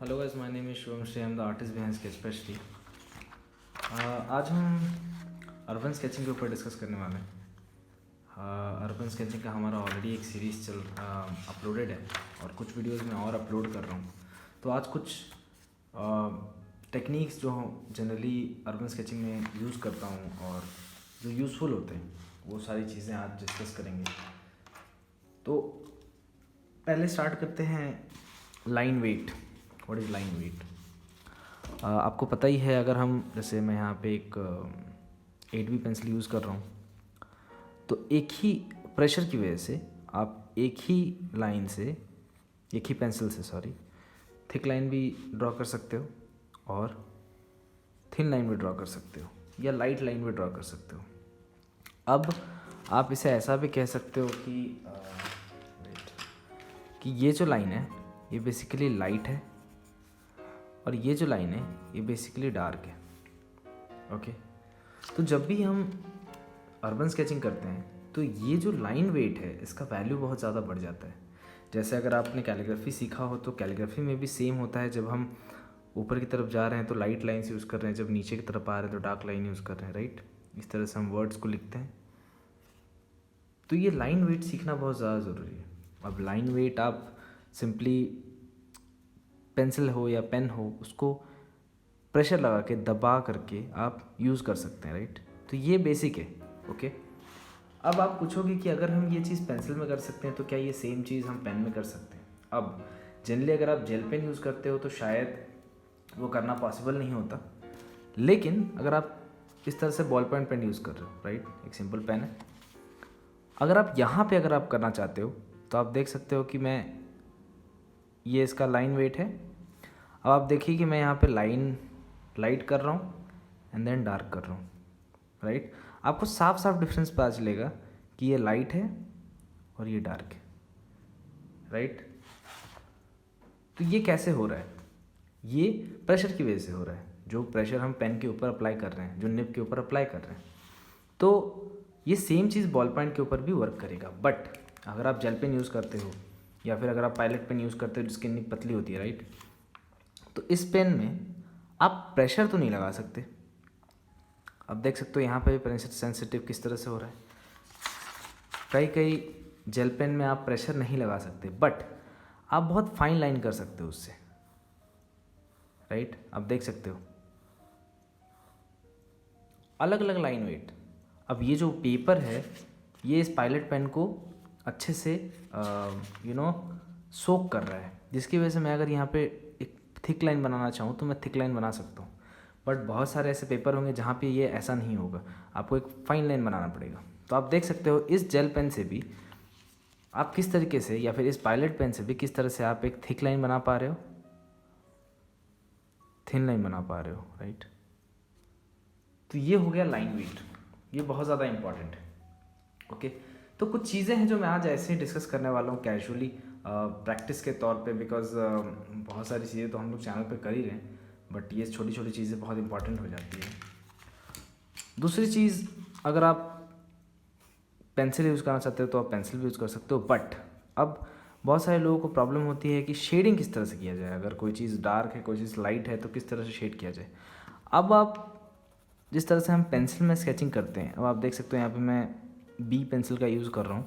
Hello guys, my name is Shivam Shri, I am the artist behind sketch pastry. आज हम urban sketching के ऊपर discuss करने वाले हैं। अर्बन स्केचिंग का हमारा ऑलरेडी एक सीरीज़ अपलोडेड है और कुछ वीडियोस में और अपलोड कर रहा हूँ। तो आज कुछ टेक्निक्स जो जनरली अर्बन स्केचिंग में यूज़ करता हूँ और जो यूज़फुल होते हैं वो सारी चीज़ें आज डिस्कस करेंगे। तो पहले स्टार्ट करते हैं line weight. What is line weight? आपको पता ही है, अगर हम जैसे मैं यहाँ पे एक 8B पेंसिल यूज़ कर रहा हूँ तो एक ही प्रेशर की वजह से आप एक ही लाइन से, एक ही पेंसिल से थिक लाइन भी ड्रॉ कर सकते हो और थिन लाइन भी ड्रॉ कर सकते हो या लाइट लाइन भी ड्रॉ कर सकते हो। अब आप इसे ऐसा भी कह सकते हो कि ये जो लाइन है ये बेसिकली लाइट है और ये जो लाइन है ये बेसिकली डार्क है। ओके, तो जब भी हम अर्बन स्केचिंग करते हैं तो ये जो लाइन वेट है इसका वैल्यू बहुत ज़्यादा बढ़ जाता है। जैसे अगर आपने कैलीग्राफी सीखा हो तो कैलीग्राफी में भी सेम होता है। जब हम ऊपर की तरफ जा रहे हैं तो लाइट लाइन्स यूज़ कर रहे हैं, जब नीचे की तरफ आ रहे हैं तो डार्क लाइन यूज़ कर रहे हैं, राइट। इस तरह से हम वर्ड्स को लिखते हैं। तो ये लाइन वेट सीखना बहुत ज़्यादा ज़रूरी है। अब लाइन वेट आप सिंपली पेंसिल हो या पेन हो उसको प्रेशर लगा के दबा करके आप यूज़ कर सकते हैं, राइट। तो ये बेसिक है। ओके, अब आप पूछोगे कि अगर हम ये चीज़ पेंसिल में कर सकते हैं तो क्या ये सेम चीज़ हम पेन में कर सकते हैं? अब जनरली अगर आप जेल पेन यूज़ करते हो तो शायद वो करना पॉसिबल नहीं होता, लेकिन अगर आप इस तरह से बॉल पॉइंट पेन यूज़ कर रहे हो, राइट, एक सिंपल पेन है, अगर आप यहाँ पे अगर आप करना चाहते हो तो आप देख सकते हो कि मैं ये इसका लाइन वेट है। अब आप देखिए कि मैं यहाँ पे लाइन लाइट कर रहा हूँ एंड देन डार्क कर रहा हूँ, राइट। आपको साफ साफ डिफरेंस पता चलेगा कि ये लाइट है और ये डार्क है, राइट। तो ये कैसे हो रहा है? ये प्रेशर की वजह से हो रहा है। जो प्रेशर हम पेन के ऊपर अप्लाई कर रहे हैं, जो निब के ऊपर अप्लाई कर रहे हैं, तो ये सेम चीज़ बॉल पॉइंट के ऊपर भी वर्क करेगा। बट अगर आप जेल पेन यूज़ करते हो या फिर अगर आप पायलट पेन यूज़ करते हो जिसकी निब पतली होती है, राइट, तो इस पेन में आप प्रेशर तो नहीं लगा सकते। अब देख सकते हो यहाँ पे भी प्रेशर सेंसिटिव किस तरह से हो रहा है। कई कई जेल पेन में आप प्रेशर नहीं लगा सकते, बट आप बहुत फाइन लाइन कर सकते हो उससे, राइट। आप देख सकते हो अलग अलग लाइन वेट। अब ये जो पेपर है ये इस पायलट पेन को अच्छे से सोक कर रहा है, जिसकी वजह से मैं अगर यहाँ पे एक थिक लाइन बनाना चाहूँ तो मैं थिक लाइन बना सकता हूँ। बट बहुत सारे ऐसे पेपर होंगे जहाँ पे ये ऐसा नहीं होगा, आपको एक फाइन लाइन बनाना पड़ेगा। तो आप देख सकते हो इस जेल पेन से भी आप किस तरीके से, या फिर इस पायलट पेन से भी किस तरह से आप एक थिक लाइन बना पा रहे हो, थिन लाइन बना पा रहे हो, राइट। तो ये हो गया लाइन वेट, ये बहुत ज़्यादा इंपॉर्टेंट है। ओके, तो कुछ चीज़ें हैं जो मैं आज ऐसे ही डिस्कस करने वाला हूँ कैजुअली प्रैक्टिस के तौर पे, बिकॉज बहुत सारी चीज़ें तो हम लोग चैनल पे कर ही रहे हैं, बट ये छोटी छोटी चीज़ें बहुत इंपॉर्टेंट हो जाती है। दूसरी चीज़, अगर आप पेंसिल यूज़ करना चाहते हो तो आप पेंसिल भी यूज़ कर सकते हो, बट अब बहुत सारे लोगों को प्रॉब्लम होती है कि शेडिंग किस तरह से किया जाए। अगर कोई चीज़ डार्क है, कोई चीज़ लाइट है, तो किस तरह से शेड किया जाए। अब आप जिस तरह से हम पेंसिल में स्केचिंग करते हैं, अब आप देख सकते हो यहाँ पे मैं बी पेंसिल का यूज़ कर रहा हूँ,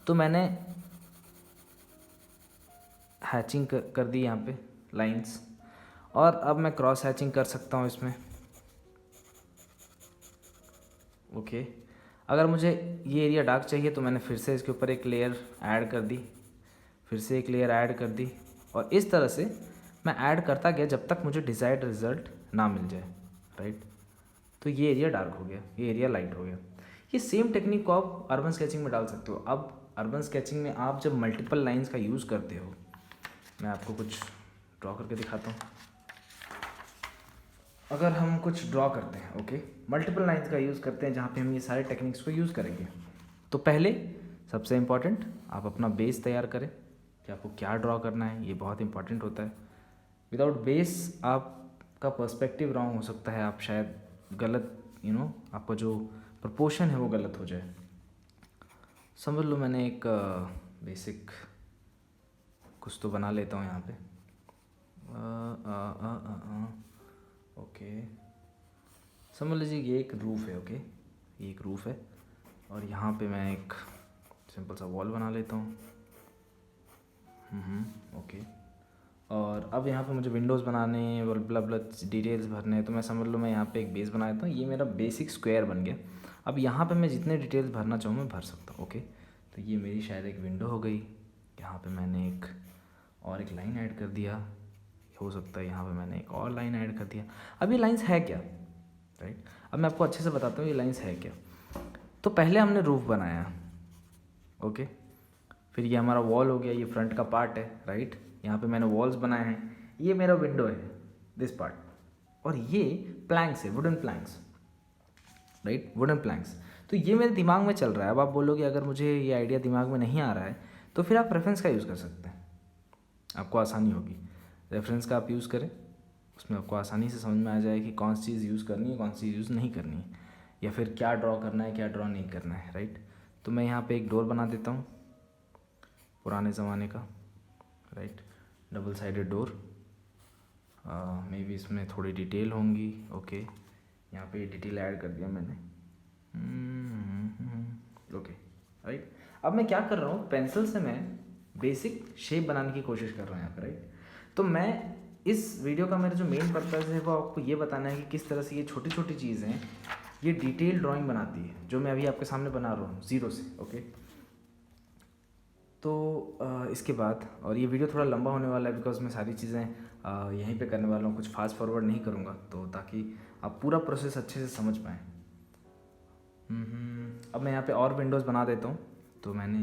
तो मैंने हैचिंग कर दी यहाँ पे लाइंस, और अब मैं क्रॉस हैचिंग कर सकता हूँ इसमें। ओके, अगर मुझे ये एरिया डार्क चाहिए तो मैंने फिर से इसके ऊपर एक लेयर ऐड कर दी, फिर से एक लेयर ऐड कर दी, और इस तरह से मैं ऐड करता गया जब तक मुझे डिज़ायर्ड रिजल्ट ना मिल जाए, राइट। तो ये एरिया डार्क हो गया, ये एरिया लाइट हो गया। ये सेम टेक्निक को आप अर्बन स्केचिंग में डाल सकते हो। अब अर्बन स्केचिंग में आप जब मल्टीपल लाइंस का यूज़ करते हो, मैं आपको कुछ ड्रॉ करके दिखाता हूँ। अगर हम कुछ ड्रॉ करते हैं, ओके, मल्टीपल लाइंस का यूज़ करते हैं जहाँ पे हम ये सारे टेक्निक्स को यूज़ करेंगे, तो पहले सबसे इम्पॉर्टेंट आप अपना बेस तैयार करें कि आपको क्या ड्रॉ करना है। ये बहुत इंपॉर्टेंट होता है। विदाउट बेस आपका पर्सपेक्टिव रॉन्ग हो सकता है, आप शायद गलत आपका जो प्रपोर्शन है वो गलत हो जाए। समझ लो मैंने एक बेसिक कुछ तो बना लेता हूँ यहाँ पे। ओके, समझ लीजिए ये एक रूफ़ है। ओके, ये एक रूफ़ है और यहाँ पे मैं एक सिंपल सा वॉल बना लेता हूँ। ओके, और अब यहाँ पे मुझे विंडोज़ बनाने ब्ला ब्ला डिटेल्स भरने हैं, तो मैं समझ लो मैं यहाँ पे एक बेस बना देता हूँ। ये मेरा बेसिक स्क्वायर बन गया। अब यहाँ पे मैं जितने डिटेल्स भरना चाहूँ मैं भर सकता हूँ। ओके, तो ये मेरी शायद एक विंडो हो गई। यहाँ पे मैंने एक और एक लाइन ऐड कर दिया, हो सकता है यहाँ पे मैंने एक और लाइन ऐड कर दिया। अब ये लाइंस है क्या, राइट? अब मैं आपको अच्छे से बताता हूँ ये लाइंस है क्या। तो पहले हमने रूफ बनाया, ओके, फिर ये हमारा वॉल हो गया, ये फ्रंट का पार्ट है, राइट? यहाँ पे मैंने वॉल्स बनाए हैं, ये मेरा विंडो है, दिस पार्ट, और ये प्लैंक्स है, wooden planks, right? Wooden planks. तो ये मेरे दिमाग में चल रहा है। अब आप बोलोगे अगर मुझे ये आइडिया दिमाग में नहीं आ रहा है तो फिर आप रेफरेंस का यूज़ कर सकते हैं, आपको आसानी होगी। रेफरेंस का आप यूज़ करें, उसमें आपको आसानी से समझ में आ जाए कि कौन सी चीज़ यूज़ करनी है, कौन सी यूज़ नहीं करनी है, या फिर क्या ड्रॉ करना है, क्या ड्रॉ नहीं करना है, राइट? तो मैं यहाँ पे एक डोर बना देता हूँ पुराने ज़माने का, right? Double sided door, may be इसमें थोड़ी डिटेल होंगी। ओके, यहाँ पे डिटेल ऐड कर दिया मैंने। Okay, right? अब मैं क्या कर रहा हूँ, पेंसिल से मैं बेसिक शेप बनाने की कोशिश कर रहा हूँ यहाँ पे, राइट? तो मैं इस वीडियो का मेरा जो मेन पर्पज़ है वो आपको ये बताना है कि किस तरह से ये छोटी छोटी चीज़ें ये डिटेल ड्राइंग बनाती है, जो मैं अभी आपके सामने बना रहा हूँ ज़ीरो से। ओके, तो इसके बाद, और ये वीडियो थोड़ा लंबा होने वाला है बिकॉज मैं सारी चीज़ें यहीं पे करने वाला हूँ, कुछ फास्ट फॉरवर्ड नहीं करूँगा, तो ताकि आप पूरा प्रोसेस अच्छे से समझ पाएँ। अब मैं यहाँ पे और विंडोज़ बना देता हूँ। तो मैंने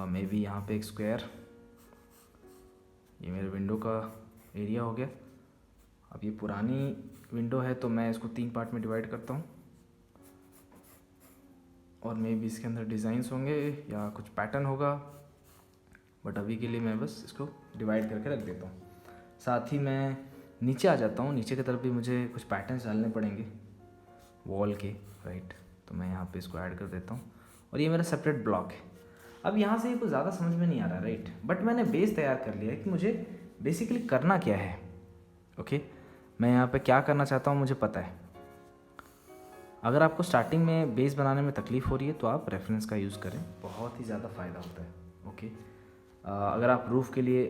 मे बी यहाँ पे एक स्क्वायर, ये मेरे विंडो का एरिया हो गया। अब ये पुरानी विंडो है तो मैं इसको 3 पार्ट में डिवाइड करता हूँ, और मे बी इसके अंदर डिज़ाइंस होंगे या कुछ पैटर्न होगा, बट अभी के लिए मैं बस इसको डिवाइड करके रख देता हूँ। साथ ही मैं नीचे आ जाता हूँ, नीचे की तरफ भी मुझे कुछ पैटर्न्स डालने पड़ेंगे वॉल के, राइट? तो मैं यहाँ पे इसको ऐड कर देता हूँ, और ये मेरा सेपरेट ब्लॉक है। अब यहाँ से ये कुछ ज़्यादा समझ में नहीं आ रहा, राइट? बट मैंने बेस तैयार कर लिया है कि मुझे बेसिकली करना क्या है। ओके, मैं यहाँ पे क्या करना चाहता हूँ मुझे पता है। अगर आपको स्टार्टिंग में बेस बनाने में तकलीफ़ हो रही है तो आप रेफरेंस का यूज़ करें, बहुत ही ज़्यादा फ़ायदा होता है। ओके, अगर आप रूफ़ के लिए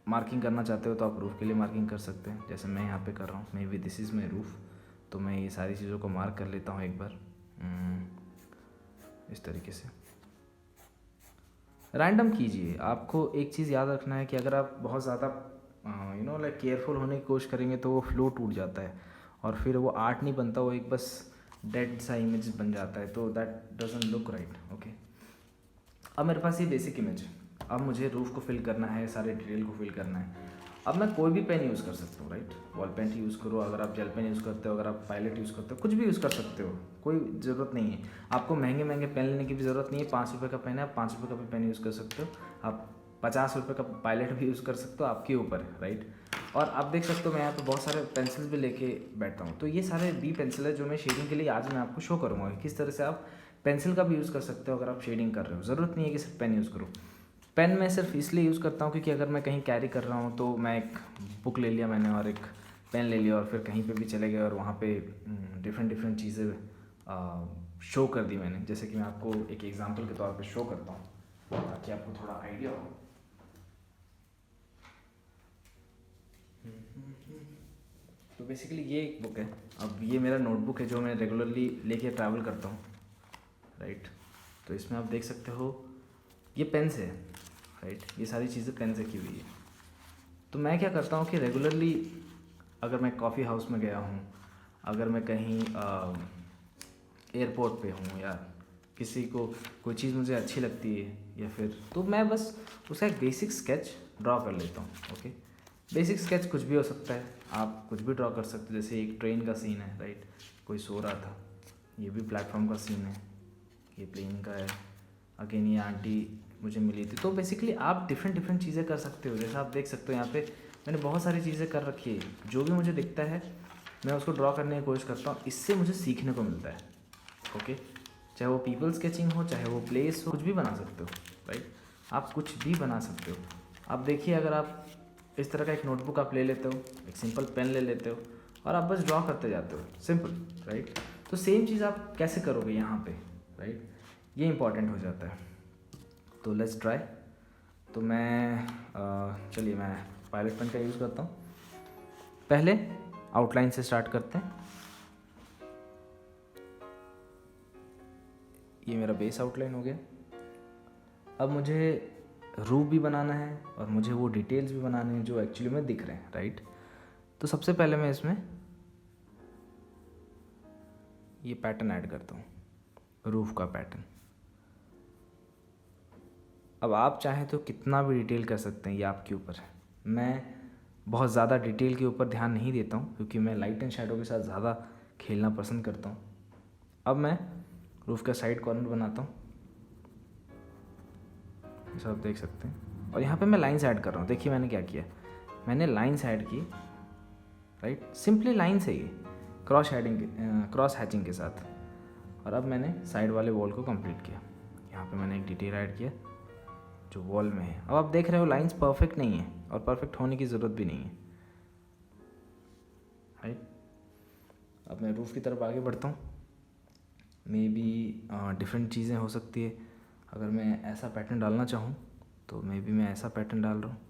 मार्किंग करना चाहते हो तो आप रूफ़ के लिए मार्किंग कर सकते हैं, जैसे मैं यहाँ पे कर रहा हूँ। May be this is my roof, तो मैं ये सारी चीज़ों को मार्क कर लेता हूँ एक बार इस तरीके से। रैंडम कीजिए, आपको एक चीज़ याद रखना है कि अगर आप बहुत ज़्यादा लाइक केयरफुल होने की कोशिश करेंगे तो वो फ्लो टूट जाता है और फिर वो आर्ट नहीं बनता, वो एक बस डेड सा इमेज बन जाता है, तो that doesn't look right. Okay, अब मेरे पास ये बेसिक इमेज है। अब मुझे रूफ को फिल करना है, सारे डिटेल को फिल करना है। अब मैं कोई भी पेन यूज़ कर सकता हूँ, राइट? वॉल पेंट यूज़ करो, अगर आप जेल पेन यूज़ करते हो, अगर आप पायलट यूज़ करते हो, कुछ भी यूज़ कर सकते हो, कोई ज़रूरत नहीं है। आपको महंगे महंगे पेन लेने की भी ज़रूरत नहीं है। 5 रुपये का पेन है, आप 5 रुपये का भी पेन यूज़ कर सकते हो। आप 50 रुपये का पायलट भी यूज़ कर सकते हो, आपके ऊपर है, राइट? और आप देख सकते हो मैं यहाँ पे बहुत सारे पेंसिल भी लेके बैठता हूँ। तो ये सारे बी पेंसिल है जो मैं शेडिंग के लिए आज मैं आपको शो करूँगा किस तरह से आप पेंसिल का भी यूज़ कर सकते हो अगर आप शेडिंग कर रहे हो। ज़रूरत नहीं है कि सिर्फ पेन यूज़ करो। पेन मैं सिर्फ इसलिए यूज़ करता हूँ क्योंकि अगर मैं कहीं कैरी कर रहा हूँ तो मैं एक बुक ले लिया मैंने और एक पेन ले लिया और फिर कहीं पे भी चले गए और वहाँ पे डिफरेंट डिफरेंट चीज़ें शो कर दी मैंने। जैसे कि मैं आपको एक एग्जांपल के तौर पे शो करता हूँ ताकि आपको थोड़ा आइडिया हो। तो बेसिकली ये एक बुक है। अब ये मेरा नोटबुक है जो मैं रेगुलरली लेके ट्रैवल करता हूँ, राइट? तो इसमें आप देख सकते हो ये पेन से है, राइट? ये सारी चीज़ें पेन से की हुई है। तो मैं क्या करता हूँ कि रेगुलरली अगर मैं कॉफ़ी हाउस में गया हूँ, अगर मैं कहीं एयरपोर्ट पे हूँ या किसी को कोई चीज़ मुझे अच्छी लगती है या फिर तो मैं बस उसका एक बेसिक स्केच ड्रॉ कर लेता हूँ। ओके, बेसिक स्केच कुछ भी हो सकता है, आप कुछ भी ड्रॉ कर सकते हो। जैसे एक ट्रेन का सीन है, राइट? कोई सो रहा था, ये भी प्लेटफॉर्म का सीन है, ये प्लेन का है। अगेन ये आंटी मुझे मिली थी। तो बेसिकली आप डिफरेंट डिफरेंट चीज़ें कर सकते हो। जैसे आप देख सकते हो यहाँ पे मैंने बहुत सारी चीज़ें कर रखी है। जो भी मुझे दिखता है मैं उसको ड्रॉ करने की कोशिश करता हूँ, इससे मुझे सीखने को मिलता है। ओके, चाहे वो पीपल स्केचिंग हो, चाहे वो प्लेस हो, कुछ भी बना सकते हो, राइट? आप कुछ भी बना सकते हो। आप देखिए अगर आप इस तरह का एक नोटबुक आप ले लेते हो, एक सिंपल पेन ले लेते हो और आप बस ड्रॉ करते जाते हो, सिंपल, राइट। तो सेम चीज़ आप कैसे करोगे यहाँ पे, राइट, ये इंपॉर्टेंट हो जाता है। तो लेट्स ट्राई। तो मैं चलिए मैं पायलट पेन का यूज़ करता हूँ। पहले आउटलाइन से स्टार्ट करते हैं। ये मेरा बेस आउटलाइन हो गया। अब मुझे रूफ भी बनाना है और मुझे वो डिटेल्स भी बनाने हैं जो एक्चुअली में दिख रहे हैं, राइट। तो सबसे पहले मैं इसमें ये पैटर्न ऐड करता हूँ, रूफ का पैटर्न। अब आप चाहें तो कितना भी डिटेल कर सकते हैं, ये आपके ऊपर है। मैं बहुत ज़्यादा डिटेल के ऊपर ध्यान नहीं देता हूँ क्योंकि मैं लाइट एंड शेडो के साथ ज़्यादा खेलना पसंद करता हूँ। अब मैं रूफ का साइड कॉर्नर बनाता हूँ, जैसा आप देख सकते हैं। और यहाँ पे मैं लाइन्स ऐड कर रहा हूँ। देखिए मैंने क्या किया, मैंने लाइन्स ऐड की, राइट, सिंपली लाइन से ही क्रॉस हैचिंग के साथ। और अब मैंने साइड वाले वॉल को कंप्लीट किया। यहाँ पे मैंने एक डिटेल ऐड किया जो वॉल में है। अब आप देख रहे हो लाइंस परफेक्ट नहीं है और परफेक्ट होने की ज़रूरत भी नहीं है, राइट। अब मैं रूफ की तरफ आगे बढ़ता हूँ। मे बी डिफरेंट चीज़ें हो सकती है। अगर मैं ऐसा पैटर्न डालना चाहूँ तो मे बी मैं ऐसा पैटर्न डाल रहा हूँ।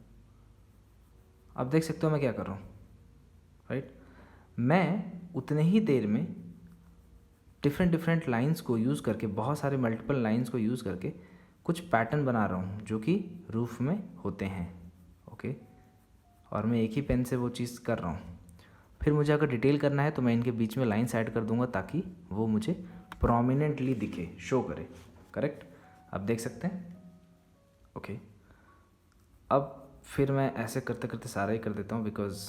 आप देख सकते हो मैं क्या कर रहा हूँ, राइट। मैं उतने ही देर में डिफरेंट लाइंस को यूज़ करके, बहुत सारे मल्टीपल लाइंस को यूज़ करके कुछ पैटर्न बना रहा हूँ जो कि रूफ में होते हैं, ओके। और मैं एक ही पेन से वो चीज़ कर रहा हूँ। फिर मुझे अगर डिटेल करना है तो मैं इनके बीच में लाइन्स ऐड कर दूंगा ताकि वो मुझे प्रोमिनेंटली दिखे, शो करे, करेक्ट। आप देख सकते हैं, ओके। अब फिर मैं ऐसे करते करते सारा ही कर देता हूँ बिकॉज़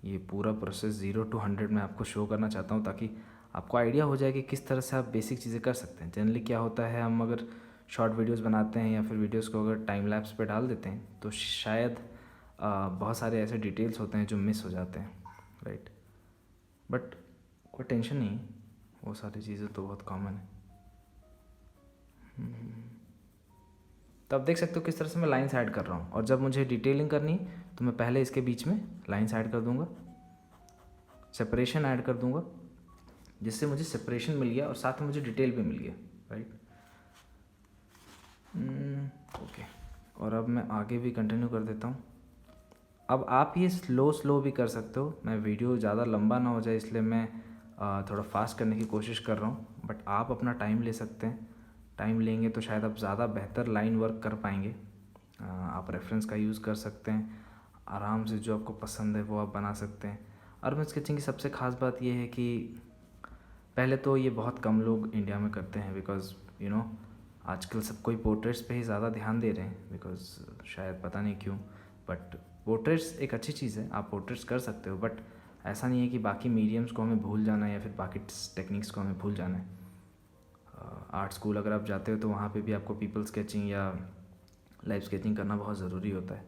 ये पूरा प्रोसेस 0 to 100 मैं आपको शो करना चाहता हूँ ताकि आपको आइडिया हो जाए कि किस तरह से आप बेसिक चीज़ें कर सकते हैं। जनरली क्या होता है, हम अगर शॉर्ट वीडियोस बनाते हैं या फिर वीडियोस को अगर टाइम लैप्स पे डाल देते हैं तो शायद बहुत सारे ऐसे डिटेल्स होते हैं जो मिस हो जाते हैं, राइट। बट कोई टेंशन नहीं, वो सारी चीज़ें तो बहुत कॉमन है। तो आप देख सकते हो किस तरह से मैं लाइन्स ऐड कर रहा हूँ। और जब मुझे डिटेलिंग करनी तो मैं पहले इसके बीच में लाइन्स ऐड कर दूँगा, सेपरेशन ऐड कर दूँगा, जिससे मुझे सेपरेशन मिल गया और साथ में मुझे डिटेल भी मिल गया, राइट। ओके। और अब मैं आगे भी कंटिन्यू कर देता हूँ। अब आप ये स्लो भी कर सकते हो। मैं वीडियो ज़्यादा लंबा ना हो जाए इसलिए मैं थोड़ा फास्ट करने की कोशिश कर रहा हूँ, बट आप अपना टाइम ले सकते हैं। टाइम लेंगे तो शायद आप ज़्यादा बेहतर लाइन वर्क कर पाएंगे। आप रेफरेंस का यूज़ कर सकते हैं, आराम से जो आपको पसंद है वो आप बना सकते हैं। अर्बन स्केचिंग की सबसे ख़ास बात ये है कि पहले तो ये बहुत कम लोग इंडिया में करते हैं बिकॉज़ आजकल सब कोई पोर्ट्रेट्स पे ही ज़्यादा ध्यान दे रहे हैं बिकॉज़ शायद पता नहीं क्यों। बट पोर्ट्रेट्स एक अच्छी चीज़ है, आप पोर्ट्रेट्स कर सकते हो, बट ऐसा नहीं है कि बाकी मीडियम्स को हमें भूल जाना है या फिर बाकी टेक्निक्स को हमें भूल जाना है। आर्ट स्कूल अगर आप जाते हो तो वहाँ पे भी आपको पीपल स्केचिंग या लाइफ स्केचिंग करना बहुत ज़रूरी होता है,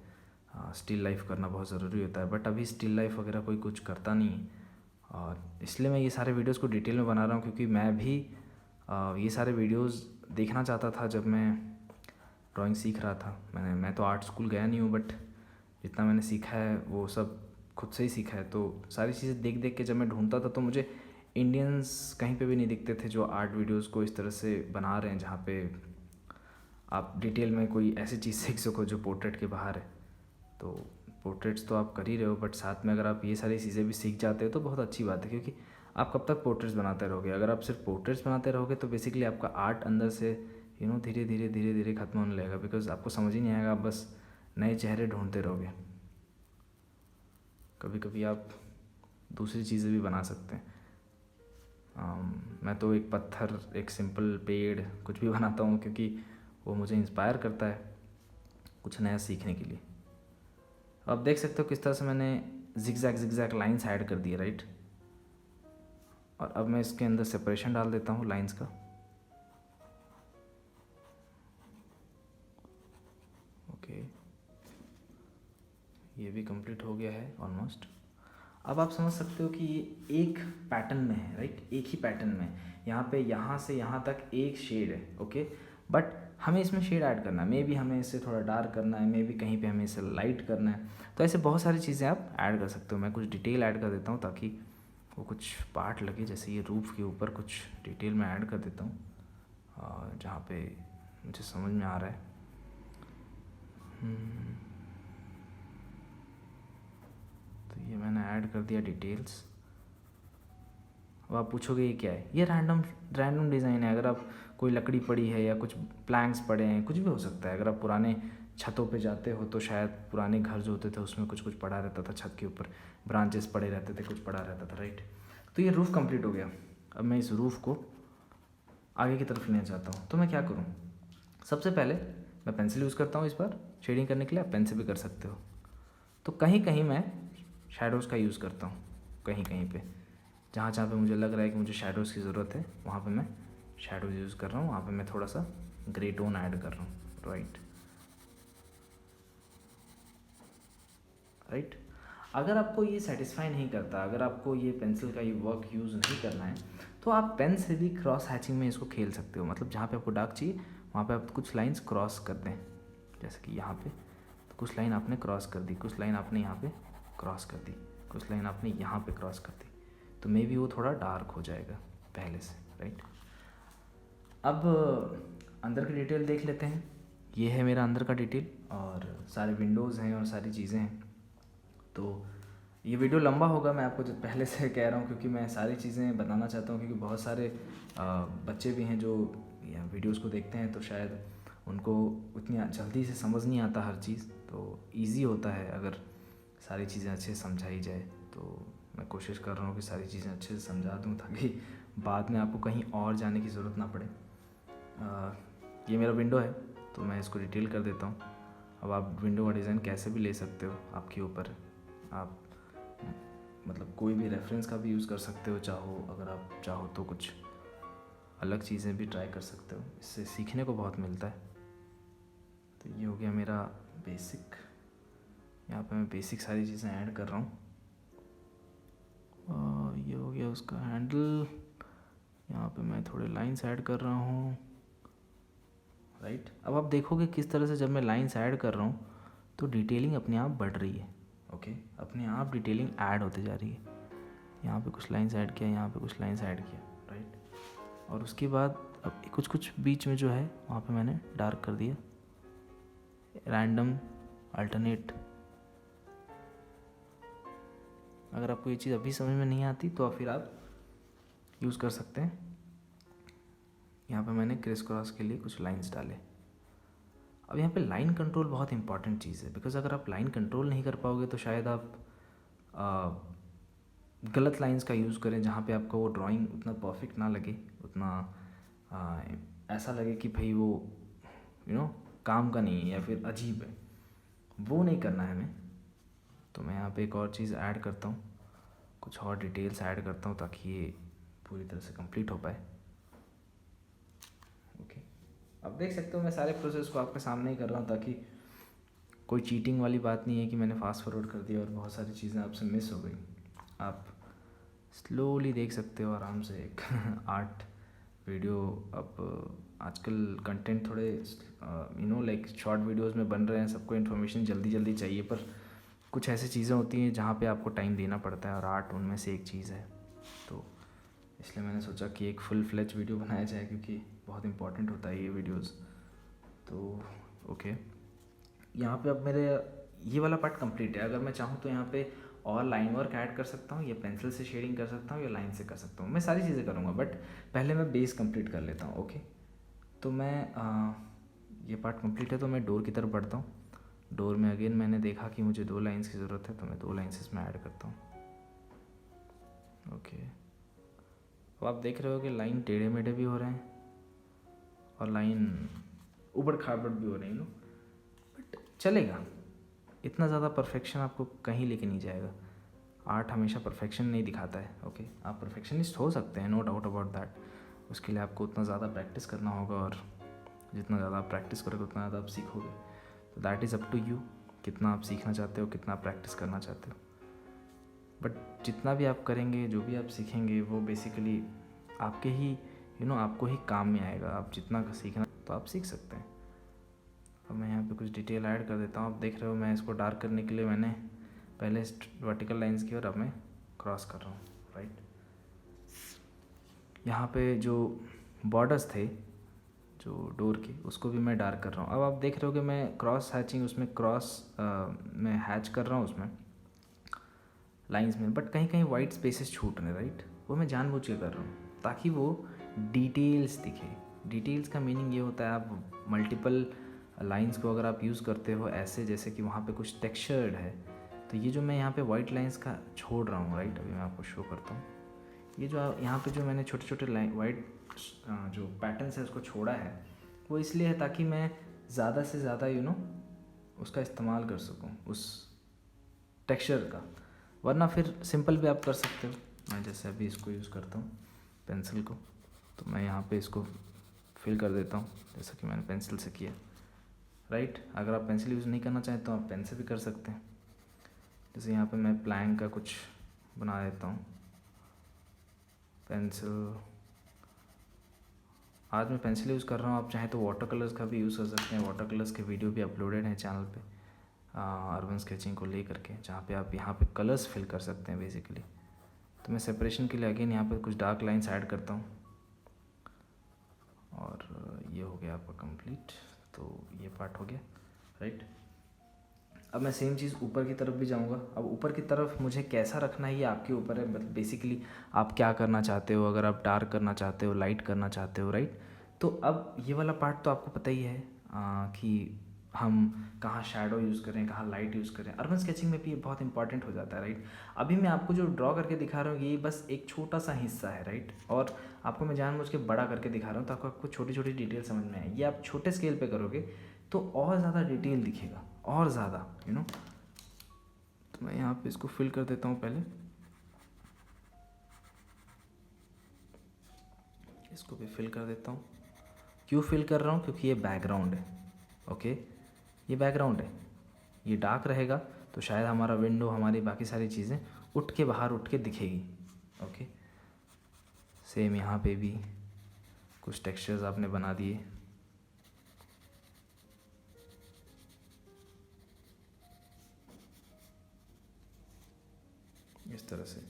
स्टिल लाइफ करना बहुत ज़रूरी होता है। बट अभी स्टिल लाइफ वगैरह कोई कुछ करता नहीं है और इसलिए मैं ये सारे वीडियोस को डिटेल में बना रहा हूँ क्योंकि मैं भी ये सारे वीडियोस देखना चाहता था जब मैं ड्राइंग सीख रहा था। मैं तो आर्ट स्कूल गया नहीं हूँ, बट जितना मैंने सीखा है वो सब खुद से ही सीखा है। तो सारी चीज़ें देख देख के जब मैं ढूंढता था तो मुझे इंडियंस कहीं पे भी नहीं दिखते थे जो आर्ट वीडियोस को इस तरह से बना रहे हैं जहाँ पे आप डिटेल में कोई ऐसी चीज़ सीख सको जो पोर्ट्रेट के बाहर है। तो पोर्ट्रेट्स तो आप कर ही रहे हो, बट साथ में अगर आप ये सारी चीज़ें भी सीख जाते हो तो बहुत अच्छी बात है क्योंकि आप कब तक पोर्ट्रेट्स बनाते रहोगे। अगर आप सिर्फ पोर्ट्रेट्स बनाते रहोगे तो बेसिकली आपका आर्ट अंदर से धीरे धीरे खत्म होने लगेगा बिकॉज आपको समझ ही नहीं आएगा, आप बस नए चेहरे ढूंढते रहोगे। कभी कभी आप दूसरी चीज़ें भी बना सकते हैं। मैं तो एक पत्थर, एक सिंपल पेड़, कुछ भी बनाता हूँ क्योंकि वो मुझे इंस्पायर करता है कुछ नया सीखने के लिए। आप देख सकते हो किस तरह से मैंने जिगजैग लाइन्स ऐड कर दिए, राइट। और अब मैं इसके अंदर सेपरेशन डाल देता हूँ लाइन्स का। ओके, ये भी कंप्लीट हो गया है ऑलमोस्ट। अब आप समझ सकते हो कि ये एक पैटर्न में है, राइट, एक ही पैटर्न में। यहाँ पे यहाँ से यहाँ तक एक शेड है, ओके। बट हमें इसमें शेड ऐड करना है, मे बी हमें इसे थोड़ा डार्क करना है, मे बी कहीं पे हमें इसे लाइट करना है। तो ऐसे बहुत सारी चीज़ें आप ऐड कर सकते हो। मैं कुछ डिटेल ऐड कर देता हूँ ताकि वो कुछ पार्ट लगे, जैसे ये रूफ़ के ऊपर कुछ डिटेल मैं ऐड कर देता हूँ जहाँ पे मुझे समझ में आ रहा है। तो ये मैंने ऐड कर दिया डिटेल्स। अब आप पूछोगे ये क्या है, ये रैंडम डिज़ाइन है। अगर आप कोई लकड़ी पड़ी है या कुछ प्लैंक्स पड़े हैं, कुछ भी हो सकता है। अगर आप पुराने छतों पे जाते हो तो शायद पुराने घर जो होते थे उसमें कुछ कुछ पड़ा रहता था, छत के ऊपर ब्रांचेस पड़े रहते थे, कुछ पड़ा रहता था, राइट। तो ये रूफ़ कंप्लीट हो गया। अब मैं इस रूफ़ को आगे की तरफ लेना चाहता हूँ, तो मैं क्या करूँ? सबसे पहले मैं पेंसिल यूज़ करता हूँ इस बार शेडिंग करने के लिए। आप पेन से भी कर सकते हो। तो कहीं कहीं मैं शैडोज़ का यूज़ करता हूँ, कहीं कहीं पे जहाँ जहाँ पे मुझे लग रहा है कि मुझे शैडोज़ की ज़रूरत है, वहाँ पे मैं शैडोज़ यूज़ कर रहा हूँ। वहाँ पे मैं थोड़ा सा ग्रे टोन ऐड कर रहा हूँ, राइट। अगर आपको ये सेटिस्फाई नहीं करता, अगर आपको ये पेंसिल का ये वर्क यूज़ नहीं करना है, तो आप पेन से भी क्रॉस हैचिंग में इसको खेल सकते हो। मतलब जहाँ पे आपको डार्क चाहिए वहाँ पे आप कुछ लाइंस क्रॉस कर दें, जैसे कि यहाँ पे तो कुछ लाइन आपने क्रॉस कर दी, कुछ लाइन आपने यहाँ पे क्रॉस कर दी, कुछ लाइन आपने यहाँ पे क्रॉस कर दी, तो मे बी वो थोड़ा डार्क हो जाएगा पहले से, राइट। अब अंदर की डिटेल देख लेते हैं। ये है मेरा अंदर का डिटेल और सारे विंडोज़ हैं और सारी चीज़ें हैं। तो ये वीडियो लंबा होगा, मैं आपको जब पहले से कह रहा हूँ, क्योंकि मैं सारी चीज़ें बताना चाहता हूँ। क्योंकि बहुत सारे बच्चे भी हैं जो वीडियोस को देखते हैं, तो शायद उनको उतनी जल्दी से समझ नहीं आता हर चीज़। तो इजी होता है अगर सारी चीज़ें अच्छे से समझाई जाए। तो मैं कोशिश कर रहा हूँ कि सारी चीज़ें अच्छे से समझा दूँ ताकि बाद में आपको कहीं और जाने की ज़रूरत ना पड़े। ये मेरा विंडो है, तो मैं इसको डिटेल कर देता हूँ। अब आप विंडो का डिज़ाइन कैसे भी ले सकते हो, आपके ऊपर है। आप मतलब कोई भी रेफरेंस का भी यूज़ कर सकते हो, अगर आप चाहो तो कुछ अलग चीज़ें भी ट्राई कर सकते हो, इससे सीखने को बहुत मिलता है। तो ये हो गया मेरा बेसिक, यहाँ पे मैं बेसिक सारी चीज़ें ऐड कर रहा हूँ। और ये हो गया उसका हैंडल, यहाँ पे मैं थोड़े लाइंस ऐड कर रहा हूँ, राइट। अब आप देखोगे किस तरह से जब मैं लाइंस ऐड कर रहा हूँ तो डिटेलिंग अपने आप बढ़ रही है, ओके। अपने आप डिटेलिंग ऐड होते जा रही है। यहाँ पे कुछ लाइंस ऐड किया, यहाँ पे कुछ लाइंस ऐड किया, राइट। और उसके बाद अब कुछ कुछ बीच में जो है वहाँ पे मैंने डार्क कर दिया, रैंडम अल्टरनेट। अगर आपको ये चीज़ अभी समझ में नहीं आती तो फिर आप यूज़ कर सकते हैं। यहाँ पे मैंने क्रिस क्रॉस के लिए कुछ लाइंस डाले। अब यहाँ पे लाइन कंट्रोल बहुत इंपॉर्टेंट चीज़ है, बिकॉज अगर आप लाइन कंट्रोल नहीं कर पाओगे तो शायद आप गलत लाइंस का यूज़ करें, जहाँ पे आपको वो ड्राइंग उतना परफेक्ट ना लगे, उतना ऐसा लगे कि भाई वो काम का नहीं है या फिर अजीब है। वो नहीं करना है हमें। तो मैं यहाँ पे एक और चीज़ ऐड करता हूँ, कुछ और डिटेल्स ऐड करता हूँ ताकि ये पूरी तरह से कंप्लीट हो पाए, ओके। अब देख सकते हो मैं सारे प्रोसेस को आपके सामने ही कर रहा हूँ ताकि कोई चीटिंग वाली बात नहीं है कि मैंने फास्ट फॉरवर्ड कर दिया और बहुत सारी चीज़ें आपसे मिस हो गई। आप स्लोली देख सकते हो आराम से एक आर्ट वीडियो। अब आजकल कंटेंट थोड़े लाइक शॉर्ट वीडियोस में बन रहे हैं, सबको इन्फॉर्मेशन जल्दी जल्दी चाहिए, पर कुछ ऐसी चीज़ें होती हैं जहाँ पे आपको टाइम देना पड़ता है और आर्ट उनमें से एक चीज़ है। तो इसलिए मैंने सोचा कि एक फुल फ्लेज वीडियो बनाया जाए, क्योंकि बहुत इंपॉर्टेंट होता है ये वीडियोस। तो ओके, यहाँ पे अब मेरे ये वाला पार्ट कंप्लीट है। अगर मैं चाहूँ तो यहाँ पे और लाइन वर्क ऐड कर सकता हूँ, या पेंसिल से शेडिंग कर सकता हूँ, या लाइन से कर सकता हूँ। मैं सारी चीज़ें करूँगा, बट पहले मैं बेस कंप्लीट कर लेता हूँ, ओके। तो मैं ये पार्ट कंप्लीट है तो मैं डोर की तरफ बढ़ता हूँ। डोर में अगेन मैंने देखा कि मुझे 2 लाइंस की ज़रूरत है, तो मैं 2 लाइंस इसमें ऐड करता हूँ, ओके। अब आप देख रहे हो कि लाइन टेढ़े मेढ़े भी हो रहे हैं और लाइन उबड़ खाबड़ भी हो रही है, बट चलेगा। इतना ज़्यादा परफेक्शन आपको कहीं लेके नहीं जाएगा। आर्ट हमेशा परफेक्शन नहीं दिखाता है, ओके। आप परफेक्शनिस्ट हो सकते हैं, नो डाउट अबाउट दैट। उसके लिए आपको उतना ज़्यादा प्रैक्टिस करना होगा, और जितना ज़्यादा आप प्रैक्टिस करोगे उतना ज़्यादा आप सीखोगे। तो that is up to you, कितना आप सीखना चाहते हो, कितना आप प्रैक्टिस करना चाहते हो। बट जितना भी आप करेंगे, जो भी आप सीखेंगे, वो बेसिकली आपके ही आपको ही काम में आएगा। आप जितना सीखना तो आप सीख सकते हैं। अब मैं यहाँ पे कुछ डिटेल ऐड कर देता हूँ। आप देख रहे हो मैं इसको डार्क करने के लिए मैंने पहले वर्टिकल लाइंस की और अब मैं क्रॉस कर रहा हूँ, राइट। यहाँ पे जो बॉर्डर्स थे जो डोर के, उसको भी मैं डार्क कर रहा हूँ। अब आप देख रहे हो कि मैं क्रॉस हैचिंग उसमें मैं हैच कर रहा हूँ उसमें लाइंस में, बट कहीं कहीं वाइट स्पेसेस छूट रहे हैं, राइट। वो मैं जानबूझ के कर रहा हूँ ताकि वो डिटेल्स दिखे। डिटेल्स का मीनिंग ये होता है, आप मल्टीपल लाइंस को अगर आप यूज़ करते हो ऐसे, जैसे कि वहाँ पे कुछ टेक्सचर्ड है, तो ये जो मैं यहाँ पे वाइट लाइंस का छोड़ रहा हूँ, राइट। अभी मैं आपको शो करता हूँ। ये जो यहाँ पे जो मैंने छोटे छोटे लाइन वाइट जो पैटर्न्स है उसको छोड़ा है, वो इसलिए है ताकि मैं ज़्यादा से ज़्यादा उसका इस्तेमाल कर सकूँ उस टेक्सचर का। वरना फिर सिंपल भी आप कर सकते हो। मैं जैसे अभी इसको यूज़ करता हूँ पेंसिल को, तो मैं यहाँ पे इसको फिल कर देता हूँ जैसा कि मैंने पेंसिल से किया, राइट। अगर आप पेंसिल यूज़ नहीं करना चाहें तो आप पेन से भी कर सकते हैं। जैसे यहाँ पे मैं प्लैंक का कुछ बना देता हूँ पेंसिल। आज मैं पेंसिल यूज़ कर रहा हूँ, आप चाहें तो वाटर कलर्स का भी यूज़ कर सकते हैं। वाटर कलर्स के वीडियो भी अपलोडेड हैं चैनल पे अर्बन स्केचिंग को लेकर के, जहाँ पे आप यहाँ पे कलर्स फिल कर सकते हैं बेसिकली। तो मैं सेपरेशन के लिए अगेन यहाँ पे कुछ डार्क लाइंस ऐड करता हूँ और ये हो गया आपका कंप्लीट। तो ये पार्ट हो गया, राइट। अब मैं सेम चीज़ ऊपर की तरफ भी जाऊँगा। अब ऊपर की तरफ मुझे कैसा रखना है ये आपके ऊपर है, मतलब बेसिकली आप क्या करना चाहते हो। अगर आप डार्क करना चाहते हो, लाइट करना चाहते हो, राइट। तो अब ये वाला पार्ट तो आपको पता ही है कि हम कहाँ शैडो यूज़ करें, कहाँ लाइट यूज़ करें। अर्बन स्केचिंग में भी ये बहुत इंपॉर्टेंट हो जाता है, राइट। अभी मैं आपको जो ड्रॉ करके दिखा रहा हूँ ये बस एक छोटा सा हिस्सा है, राइट। और आपको मैं जानबूझ के बड़ा करके दिखा रहा हूँ ताकि आपको छोटी छोटी डिटेल समझ में आए। ये आप छोटे स्केल पे करोगे तो और ज़्यादा डिटेल दिखेगा, और ज़्यादा तो मैं यहाँ पे इसको फिल कर देता हूँ पहले। इसको भी फिल कर देता हूँ। क्यों फिल कर रहा हूँ? क्योंकि ये बैकग्राउंड है, ओके। ये बैकग्राउंड है, ये डार्क रहेगा तो शायद हमारा विंडो, हमारी बाकी सारी चीज़ें बाहर उठ के दिखेगी, ओके। सेम यहाँ पे भी कुछ टेक्सचर्स आपने बना दिए। इस तरह से,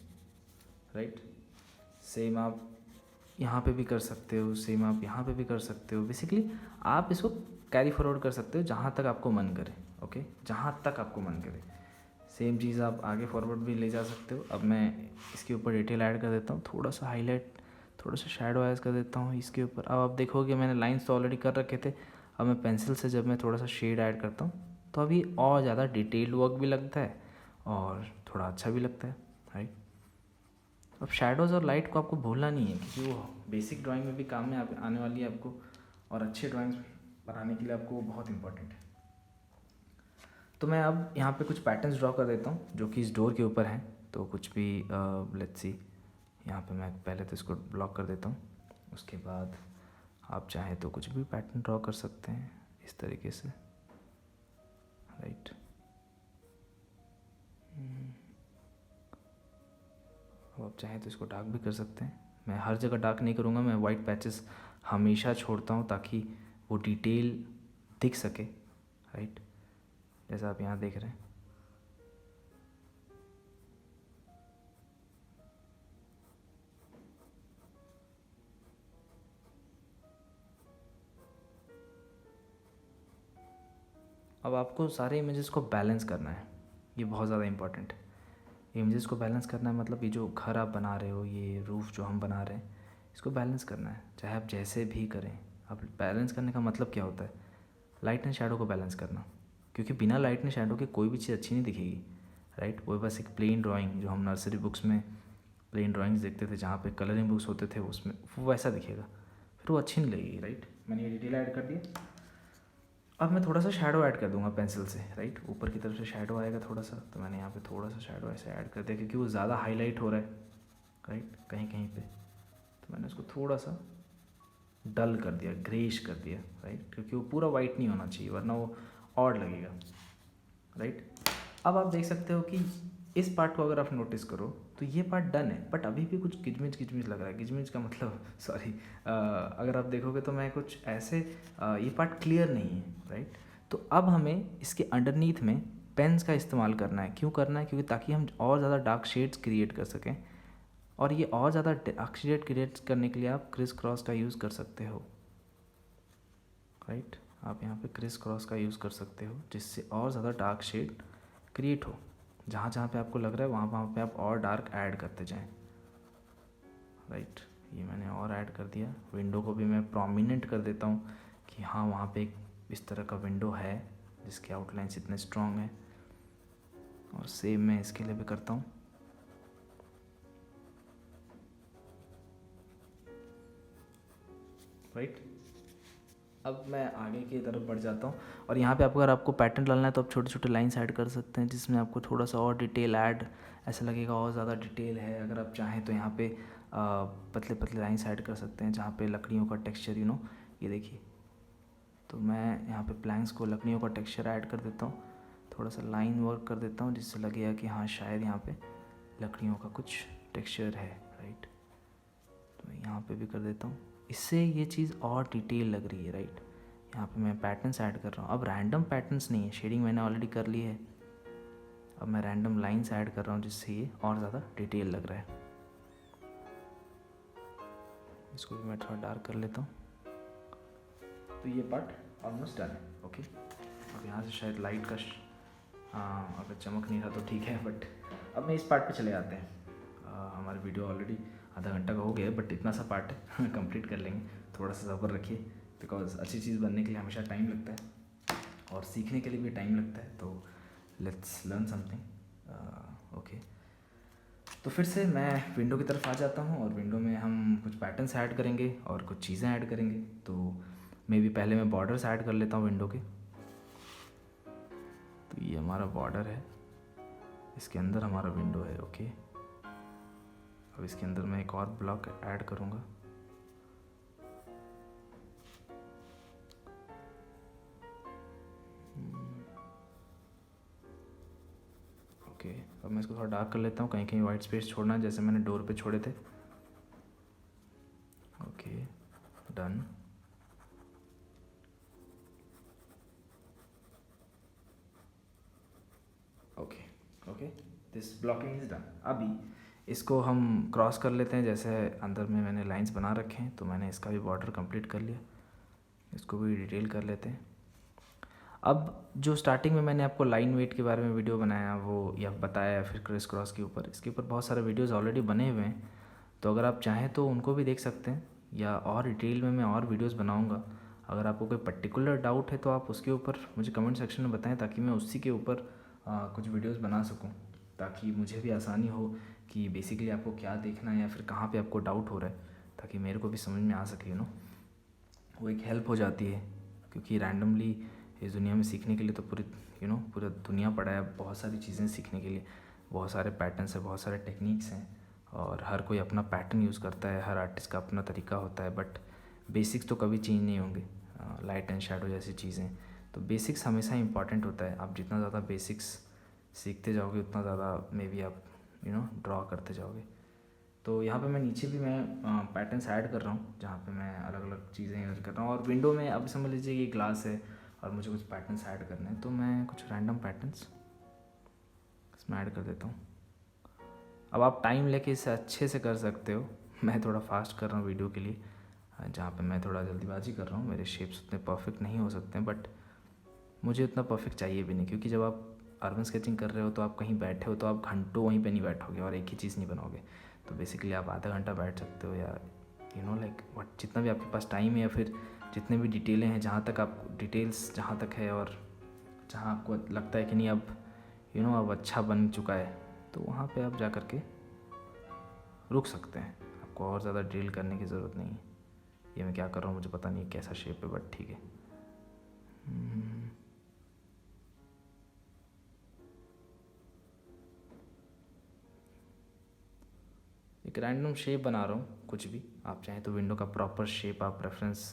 राइट। सेम आप यहाँ पे भी कर सकते हो, सेम आप यहाँ पे भी कर सकते हो। बेसिकली आप इसको कैरी फॉरवर्ड कर सकते हो जहाँ तक आपको मन करे, ओके, जहाँ तक आपको मन करे। सेम चीज़ आप आगे फॉरवर्ड भी ले जा सकते हो। अब मैं इसके ऊपर डिटेल ऐड कर देता हूँ, थोड़ा सा हाईलाइट, थोड़ा सा शैडो ऐड कर देता हूँ इसके ऊपर। अब आप देखोगे मैंने लाइंस तो ऑलरेडी कर रखे थे। अब मैं पेंसिल से जब मैं थोड़ा सा शेड ऐड करता हूँ तो अभी और ज़्यादा डिटेल्ड वर्क भी लगता है और थोड़ा अच्छा भी लगता है, राइट। अब शैडोज़ और लाइट को आपको भूलना नहीं है क्योंकि वो बेसिक ड्राइंग में भी काम में आने वाली है आपको, और अच्छे ड्राइंग्स बनाने के लिए आपको वो बहुत इंपॉर्टेंट है। तो मैं अब यहाँ पे कुछ पैटर्न्स ड्रॉ कर देता हूँ जो कि इस डोर के ऊपर हैं। तो कुछ भी लेट्स सी, यहाँ पे मैं पहले तो इसको ब्लॉक कर देता हूँ। उसके बाद आप चाहें तो कुछ भी पैटर्न ड्रॉ कर सकते हैं इस तरीके से, राइट। अब आप चाहें तो इसको डार्क भी कर सकते हैं। मैं हर जगह डार्क नहीं करूँगा, मैं वाइट पैचेस हमेशा छोड़ता हूँ ताकि वो डिटेल दिख सके, राइट। जैसा आप यहाँ देख रहे हैं। अब आपको सारे इमेजेस को बैलेंस करना है, ये बहुत ज़्यादा इंपॉर्टेंट है। इमेजेस को बैलेंस करना है मतलब ये जो घर आप बना रहे हो, ये रूफ़ जो हम बना रहे हैं, इसको बैलेंस करना है चाहे आप जैसे भी करें। अब बैलेंस करने का मतलब क्या होता है? लाइट एंड शैडो को बैलेंस करना, क्योंकि बिना लाइट एंड शैडो के कोई भी चीज़ अच्छी नहीं दिखेगी, राइट। वो बस एक प्लेन ड्राइंग जो हम नर्सरी बुक्स में प्लेन ड्राइंग्स देखते थे जहाँ पे कलरिंग बुक्स होते थे, उसमें वो वैसा दिखेगा, फिर वो अच्छी नहीं लगेगी, राइट। मैंने ये डिटेल ऐड कर दिया। अब मैं थोड़ा सा शैडो ऐड कर दूंगा पेंसिल से, राइट। ऊपर की तरफ से शैडो आएगा थोड़ा सा, तो मैंने यहाँ पे थोड़ा सा शैडो ऐसे ऐड कर दिया क्योंकि वो ज़्यादा हाईलाइट हो रहा है, राइट, कहीं कहीं पे। तो मैंने उसको थोड़ा सा डल कर दिया, ग्रेश कर दिया, राइट, क्योंकि वो पूरा वाइट नहीं होना चाहिए वरना वो ऑड लगेगा, राइट। अब आप देख सकते हो कि इस पार्ट को अगर आप नोटिस करो तो ये पार्ट डन है, बट अभी भी कुछ गिजमिज गिजमिज लग रहा है। गिजमिज का मतलब सॉरी, अगर आप देखोगे तो मैं कुछ ऐसे ये पार्ट क्लियर नहीं है, राइट। तो अब हमें इसके अंडरनीथ में पेन्स का इस्तेमाल करना है। क्यों करना है? क्योंकि ताकि हम और ज़्यादा डार्क शेड्स क्रिएट कर सकें। और ये और ज़्यादा डार्क शेड क्रिएट करने के लिए आप क्रिस क्रॉस का यूज़ कर सकते हो, राइट। आप यहाँ पे क्रिस क्रॉस का यूज़ कर सकते हो, जिससे और ज़्यादा डार्क शेड क्रिएट हो। जहाँ जहाँ पे आपको लग रहा है वहाँ पे आप और डार्क ऐड करते जाएं, राइट। ये मैंने और ऐड कर दिया। विंडो को भी मैं प्रोमिनेंट कर देता हूँ कि हाँ वहाँ पे एक इस तरह का विंडो है जिसके आउटलाइंस इतने स्ट्रॉन्ग हैं। और सेम मैं इसके लिए भी करता हूँ। राइट। अब मैं आगे की तरफ बढ़ जाता हूँ और यहाँ पे अगर आपको पैटर्न डालना है तो आप छोटे छोटे लाइन्स ऐड कर सकते हैं, जिसमें आपको थोड़ा सा और डिटेल ऐड ऐसा लगेगा, और ज़्यादा डिटेल है। अगर आप चाहें तो यहाँ पे पतले पतले लाइन्स ऐड कर सकते हैं, जहाँ पे लकड़ियों का टेक्सचर ये देखिए। तो मैं यहाँ पे प्लैंक्स को लकड़ियों का टेक्सचर ऐड कर देता हूँ, थोड़ा सा लाइन वर्क कर देता हूँ, जिससे लगेगा कि हाँ शायद यहाँ पे लकड़ियों का कुछ टेक्सचर है, राइट। तो मैं यहाँ पे भी कर देता हूँ, इससे ये चीज़ और डिटेल लग रही है, राइट। यहाँ पे मैं पैटर्न्स ऐड कर रहा हूँ। अब रैंडम पैटर्न्स नहीं है, शेडिंग मैंने ऑलरेडी कर ली है। अब मैं रैंडम लाइन्स ऐड कर रहा हूँ, जिससे ये और ज़्यादा डिटेल लग रहा है। इसको भी मैं थोड़ा डार्क कर लेता हूँ। तो ये पार्ट ऑलमोस्ट डन है, ओके। अब यहाँ से शायद लाइट का अगर चमक नहीं रहा तो ठीक है, बट अब मैं इस पार्ट पे चले जाते हैं। हमारी वीडियो ऑलरेडी आधा घंटा का हो गया है, बट इतना सा पार्ट है कंप्लीट कर लेंगे। थोड़ा सा सब्र रखिए, बिकॉज अच्छी चीज़ बनने के लिए हमेशा टाइम लगता है और सीखने के लिए भी टाइम लगता है। तो लेट्स लर्न समथिंग, ओके। तो फिर से मैं विंडो की तरफ आ जाता हूँ और विंडो में हम कुछ पैटर्न्स ऐड करेंगे और कुछ चीज़ें ऐड करेंगे। तो मे बी पहले मैं बॉर्डर्स ऐड कर लेता हूँ विंडो के। तो ये हमारा बॉर्डर है, इसके अंदर हमारा विंडो है, ओके। अब इसके अंदर मैं एक और ब्लॉक ऐड करूँगा। ओके, अब मैं इसको थोड़ा डार्क कर लेता हूँ, कहीं कहीं वाइट स्पेस छोड़ना है, जैसे मैंने डोर पे छोड़े थे। Okay, done. Okay okay, this blocking is done. अभी इसको हम क्रॉस कर लेते हैं, जैसे अंदर में मैंने लाइंस बना रखे हैं, तो मैंने इसका भी बॉर्डर कंप्लीट कर लिया। इसको भी डिटेल कर लेते हैं। अब जो स्टार्टिंग में मैंने आपको लाइन वेट के बारे में वीडियो बनाया वो या बताया, फिर क्रिस क्रॉस के ऊपर, इसके ऊपर बहुत सारे वीडियोज़ ऑलरेडी बने हुए हैं। तो अगर आप चाहें तो उनको भी देख सकते हैं, या और डिटेल में मैं और वीडियोज़ बनाऊँगा। अगर आपको कोई पर्टिकुलर डाउट है तो आप उसके ऊपर मुझे कमेंट सेक्शन में बताएं, ताकि मैं उसी के ऊपर कुछ वीडियोज़ बना सकूँ, ताकि मुझे भी आसानी हो कि बेसिकली आपको क्या देखना है या फिर कहाँ पे आपको डाउट हो रहा है, ताकि मेरे को भी समझ में आ सके। वो एक हेल्प हो जाती है, क्योंकि रैंडमली इस दुनिया में सीखने के लिए तो पूरा दुनिया पड़ा है, बहुत सारी चीज़ें सीखने के लिए, बहुत सारे पैटर्न्स हैं, बहुत सारे टेक्निक्स हैं, और हर कोई अपना पैटर्न यूज़ करता है, हर आर्टिस्ट का अपना तरीका होता है। बट बेसिक्स तो कभी चेंज नहीं होंगे, लाइट एंड शेडो जैसी चीज़ें। तो बेसिक्स हमेशा इंपॉर्टेंट होता है। आप जितना ज़्यादा बेसिक्स सीखते जाओगे उतना ज़्यादा मे बी आप ड्रॉ करते जाओगे। तो यहाँ पे मैं नीचे भी मैं पैटर्न्स ऐड कर रहा हूँ, जहाँ पे मैं अलग अलग चीज़ें यूज़ कर रहा हूँ। और विंडो में अब समझ लीजिए ये ग्लास है और मुझे कुछ पैटर्न्स ऐड करने हैं, तो मैं कुछ रैंडम पैटर्न्स इसमें ऐड कर देता हूँ। अब आप टाइम लेके इसे अच्छे से कर सकते हो। मैं थोड़ा फास्ट कर रहा हूँ वीडियो के लिए, जहाँ पे मैं थोड़ा जल्दीबाजी कर रहा हूँ। मेरे शेप्स उतने परफेक्ट नहीं हो सकते हैं, बट मुझे उतना परफेक्ट चाहिए भी नहीं, क्योंकि जब आप अर्बन स्केचिंग कर रहे हो तो आप कहीं बैठे हो तो आप घंटों वहीं पे नहीं बैठोगे और एक ही चीज़ नहीं बनाओगे। तो बेसिकली आप आधा घंटा बैठ सकते हो, या लाइक वट जितना भी आपके पास टाइम है, या फिर जितने भी डिटेलें हैं, जहाँ तक आप डिटेल्स जहाँ तक है और जहाँ आपको लगता है कि नहीं अब अब अच्छा बन चुका है, तो वहाँ पे आप जा कर के रुक सकते हैं। आपको और ज़्यादा ड्रिल करने की ज़रूरत नहीं है। ये मैं क्या कर रहा हूँ मुझे पता नहीं कैसा शेप है, बट ठीक है। एक रैंडम शेप बना रहा हूँ, कुछ भी। आप चाहें तो विंडो का प्रॉपर शेप आप रेफरेंस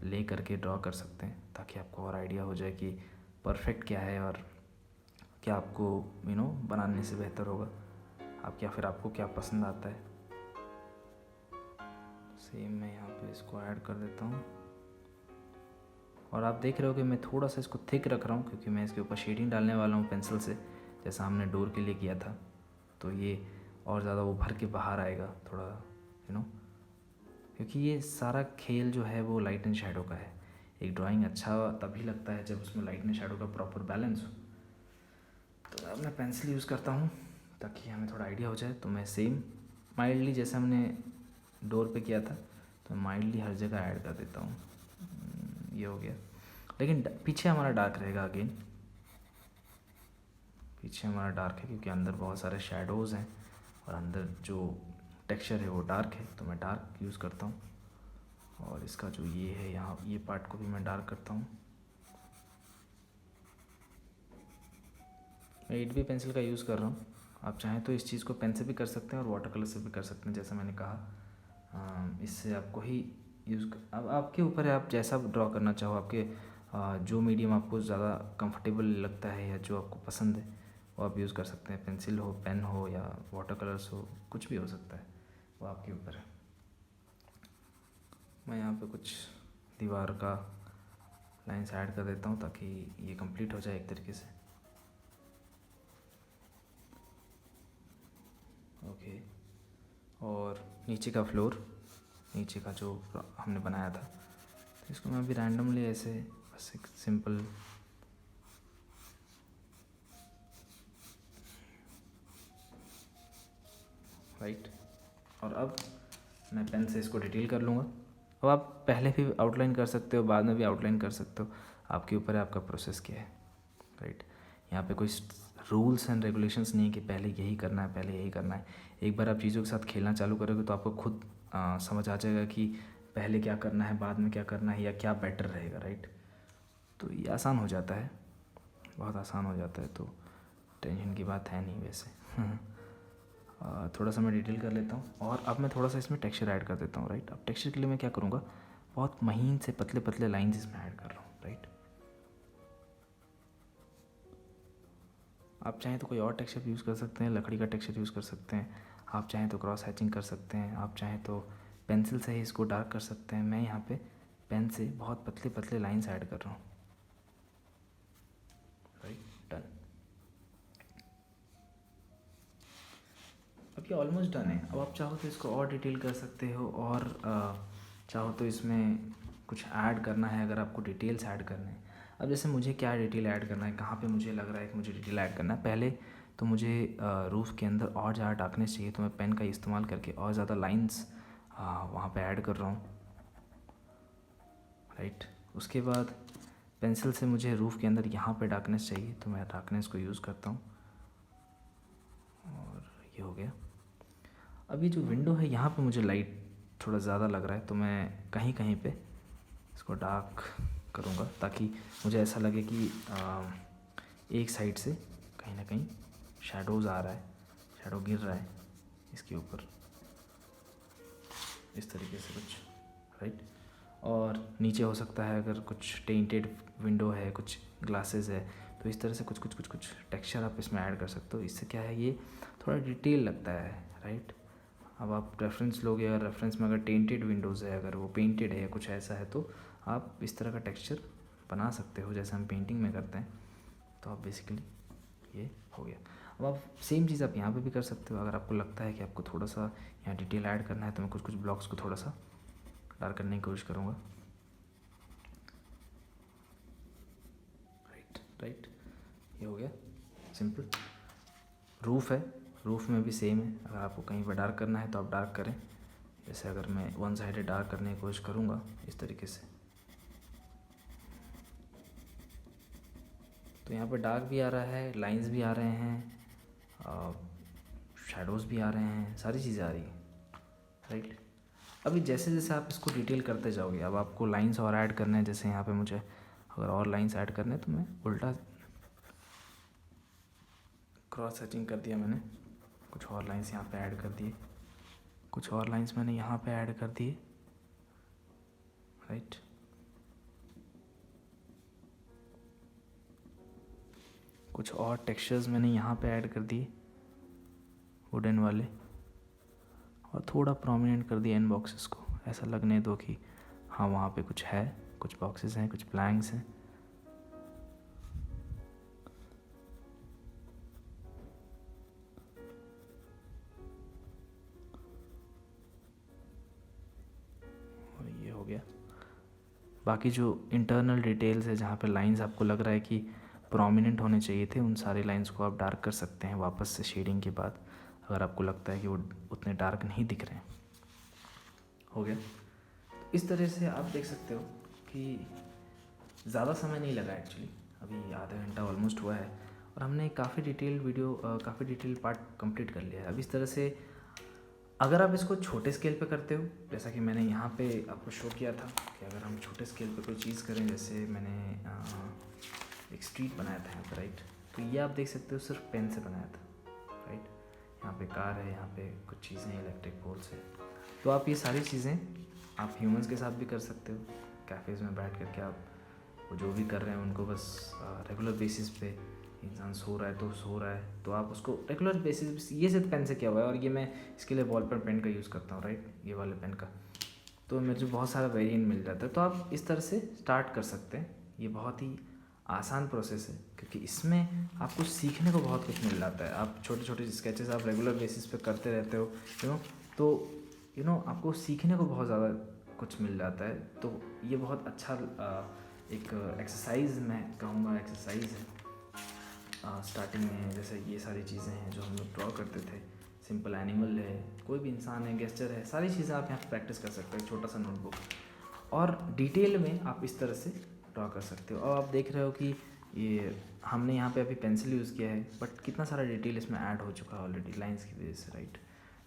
ले करके ड्रॉ कर सकते हैं, ताकि आपको और आइडिया हो जाए कि परफेक्ट क्या है और क्या आपको बनाने से बेहतर होगा, फिर आपको क्या पसंद आता है। सेम मैं यहाँ पे इसको ऐड कर देता हूँ। और आप देख रहे हो कि मैं थोड़ा सा इसको थिक रख रहा हूँ क्योंकि मैं इसके ऊपर शेडिंग डालने वाला हूँ पेंसिल से, जैसा हमने डोर के लिए किया था। तो ये और ज़्यादा उभर के बाहर आएगा थोड़ा, क्योंकि ये सारा खेल जो है वो लाइट एंड शेडो का है। एक ड्राइंग अच्छा तभी लगता है जब उसमें लाइट एंड शेडो का प्रॉपर बैलेंस हो। तो अब मैं पेंसिल यूज़ करता हूँ ताकि हमें थोड़ा आइडिया हो जाए। तो मैं सेम माइल्डली जैसे हमने डोर पे किया था तो माइल्डली हर जगह ऐड कर देता हूँ। ये हो गया, लेकिन पीछे हमारा डार्क रहेगा अगेन। पीछे हमारा डार्क है क्योंकि अंदर बहुत सारे शेडोज़ हैं और अंदर जो टेक्सचर है वो डार्क है, तो मैं डार्क यूज़ करता हूँ। और इसका जो ये है यहाँ, ये पार्ट को भी मैं डार्क करता हूँ। मैं 8B पेंसिल का यूज़ कर रहा हूँ। आप चाहें तो इस चीज़ को पेन से भी कर सकते हैं और वाटर कलर से भी कर सकते हैं, जैसा मैंने कहा। इससे आपको ही अब आपके ऊपर है, आप जैसा ड्रॉ करना चाहो, आपके जो मीडियम आपको ज़्यादा कंफर्टेबल लगता है या जो आपको पसंद है वो आप यूज़ कर सकते हैं। पेंसिल हो, पेन हो या वाटर कलर्स हो, कुछ भी हो सकता है, वो आपके ऊपर है। मैं यहाँ पे कुछ दीवार का लाइन्स ऐड कर देता हूँ ताकि ये कंप्लीट हो जाए एक तरीके से। ओके, और नीचे का फ्लोर, नीचे का जो हमने बनाया था, तो इसको मैं अभी रैंडमली ऐसे बस एक सिंपल राइट। और अब मैं पेन से इसको डिटेल कर लूँगा। अब आप पहले भी आउटलाइन कर सकते हो, बाद में भी आउटलाइन कर सकते हो, आपके ऊपर है आपका प्रोसेस क्या है, राइट। यहाँ पे कोई रूल्स एंड रेगुलेशंस नहीं है कि पहले यही करना है, पहले यही करना है। एक बार आप चीज़ों के साथ खेलना चालू करोगे तो आपको खुद समझ आ जाएगा कि पहले क्या करना है, बाद में क्या करना है, या क्या बेटर रहेगा, राइट। तो ये आसान हो जाता है, बहुत आसान हो जाता है, तो टेंशन की बात है नहीं वैसे। थोड़ा सा मैं डिटेल कर लेता हूँ और अब मैं थोड़ा सा इसमें टेक्सचर ऐड कर देता हूँ, राइट। अब टेक्सचर के लिए मैं क्या करूँगा, बहुत महीन से पतले पतले लाइन्स इसमें ऐड कर रहा हूँ, राइट। आप चाहें तो कोई और टेक्सचर यूज़ कर सकते हैं, लकड़ी का टेक्सचर यूज़ कर सकते हैं, आप चाहें तो क्रॉस हैचिंग कर सकते हैं, आप चाहें तो पेंसिल से ही इसको डार्क कर सकते हैं। मैं यहाँ पे पेन से बहुत पतले पतले लाइन्स ऐड कर रहा हूँ, राइट। डन। अब ये ऑलमोस्ट डन है। अब आप चाहो तो इसको और डिटेल कर सकते हो और चाहो तो इसमें कुछ ऐड करना है, अगर आपको डिटेल्स ऐड करने हैं। अब जैसे मुझे क्या डिटेल ऐड करना है, कहाँ पे मुझे लग रहा है कि मुझे डिटेल ऐड करना है, पहले तो मुझे रूफ़ के अंदर और ज़्यादा डार्कनेस चाहिए, तो मैं पेन का इस्तेमाल करके और ज़्यादा लाइन्स वहाँ पे ऐड कर रहा हूँ, राइट। उसके बाद पेंसिल से मुझे रूफ़ के अंदर यहाँ पे डार्कनेस चाहिए, तो मैं डार्कनेस को यूज़ करता हूँ और ये हो गया। अभी जो विंडो है यहाँ पे मुझे लाइट थोड़ा ज़्यादा लग रहा है, तो मैं कहीं कहीं पे इसको डार्क करूँगा ताकि मुझे ऐसा लगे कि एक साइड से कहीं ना कहीं शैडोज़ आ रहा है, शैडो गिर रहा है इसके ऊपर, इस तरीके से कुछ, राइट। और नीचे हो सकता है अगर कुछ टेंटेड विंडो है, कुछ ग्लासेस है, तो इस तरह से कुछ कुछ कुछ कुछ टेक्सचर आप इसमें ऐड कर सकते हो। इससे क्या है, ये थोड़ा डिटेल लगता है, राइट। अब आप रेफरेंस लोगे, अगर रेफरेंस में अगर टेंटेड विंडोज़ है, अगर वो पेंटेड है या कुछ ऐसा है, तो आप इस तरह का टेक्सचर बना सकते हो जैसे हम पेंटिंग में करते हैं। तो आप बेसिकली ये हो गया। अब आप सेम चीज़ आप यहाँ पे भी कर सकते हो। अगर आपको लगता है कि आपको थोड़ा सा यहाँ डिटेल ऐड करना है, तो मैं कुछ कुछ ब्लॉक्स को थोड़ा सा डार्क करने की कोशिश करूँगा, राइट। ये हो गया सिंपल। रूफ़ है, रूफ़ में भी सेम है। अगर आपको कहीं पर डार्क करना है तो आप डार्क करें। जैसे अगर मैं वन साइडेड डार्क करने की कोशिश करूँगा इस तरीके से, तो यहाँ पर डार्क भी आ रहा है, लाइंस भी आ रहे हैं, शैडोज़ भी आ रहे हैं, सारी चीज़ें आ रही हैं, राइट। अभी जैसे जैसे आप इसको डिटेल करते जाओगे, अब आपको लाइंस और ऐड करने हैं। जैसे यहाँ पे मुझे अगर और लाइंस ऐड करने हैं तो मैं उल्टा क्रॉस हैचिंग कर दिया मैंने, कुछ और लाइंस यहाँ पे ऐड कर दिए, कुछ और लाइंस मैंने यहाँ पे ऐड कर दिए, राइट। कुछ और टेक्सचर्स मैंने यहाँ पे ऐड कर दिए वुडन वाले, और थोड़ा प्रोमिनेंट कर दिया इन बॉक्सेस को, ऐसा लगने दो कि हाँ वहाँ पे कुछ है, कुछ बॉक्सेस हैं, कुछ प्लैंक्स हैं। और ये हो गया। बाकी जो इंटरनल डिटेल्स है, जहाँ पे लाइंस आपको लग रहा है कि प्रोमिनेंट होने चाहिए थे, उन सारे लाइंस को आप डार्क कर सकते हैं वापस से शेडिंग के बाद, अगर आपको लगता है कि वो उतने डार्क नहीं दिख रहे हैं। हो गया। इस तरह से आप देख सकते हो कि ज़्यादा समय नहीं लगा एक्चुअली, अभी आधा घंटा ऑलमोस्ट हुआ है और हमने काफ़ी डिटेल पार्ट कंप्लीट कर लिया है। अब इस तरह से अगर आप इसको छोटे स्केल पे करते हो, जैसा कि मैंने यहाँ पे आपको शो किया था कि अगर हम छोटे स्केल पे कोई चीज़ करें, जैसे मैंने एक स्ट्रीट बनाया था यहाँ पर, राइट। तो ये आप देख सकते हो सिर्फ पेन से बनाया था, राइट। यहाँ पे कार है, यहाँ पे कुछ चीज़ें इलेक्ट्रिक पोल्स है। तो आप ये सारी चीज़ें आप ह्यूमंस के साथ भी कर सकते हो। कैफ़ेज़ में बैठ करके आप वो जो भी कर रहे हैं उनको बस रेगुलर बेसिस पे, इंसान सो रहा है तो सो रहा है, तो आप उसको रेगुलर बेसिस, ये सिर्फ पेन से किया हुआ है और ये मैं इसके लिए वॉल पेन का यूज़ करता हूँ, राइट, ये वाले पेन का। तो मुझे बहुत सारा वेरिएंट मिल जाता है। तो आप इस तरह से स्टार्ट कर सकते हैं। ये बहुत ही आसान प्रोसेस है क्योंकि इसमें आपको सीखने को बहुत कुछ मिल जाता है। आप छोटे छोटे स्केचेस आप रेगुलर बेसिस पे करते रहते हो, तो आपको सीखने को बहुत ज़्यादा कुछ मिल जाता है। तो ये बहुत अच्छा एक एक्सरसाइज, मैं कहूँगा एक्सरसाइज है स्टार्टिंग में। जैसे ये सारी चीज़ें हैं जो हम लोग ड्रॉ करते थे, सिंपल एनिमल है, कोई भी इंसान है, गेस्चर है, सारी चीज़ें आप यहाँ प्रैक्टिस कर सकते हो, छोटा सा नोटबुक, और डिटेल में आप इस तरह से ड्रॉ कर सकते हो। और आप देख रहे हो कि ये हमने यहाँ पे अभी पेंसिल यूज़ किया है, बट कितना सारा डिटेल इसमें ऐड हो चुका है ऑलरेडी लाइंस की वजह से, राइट।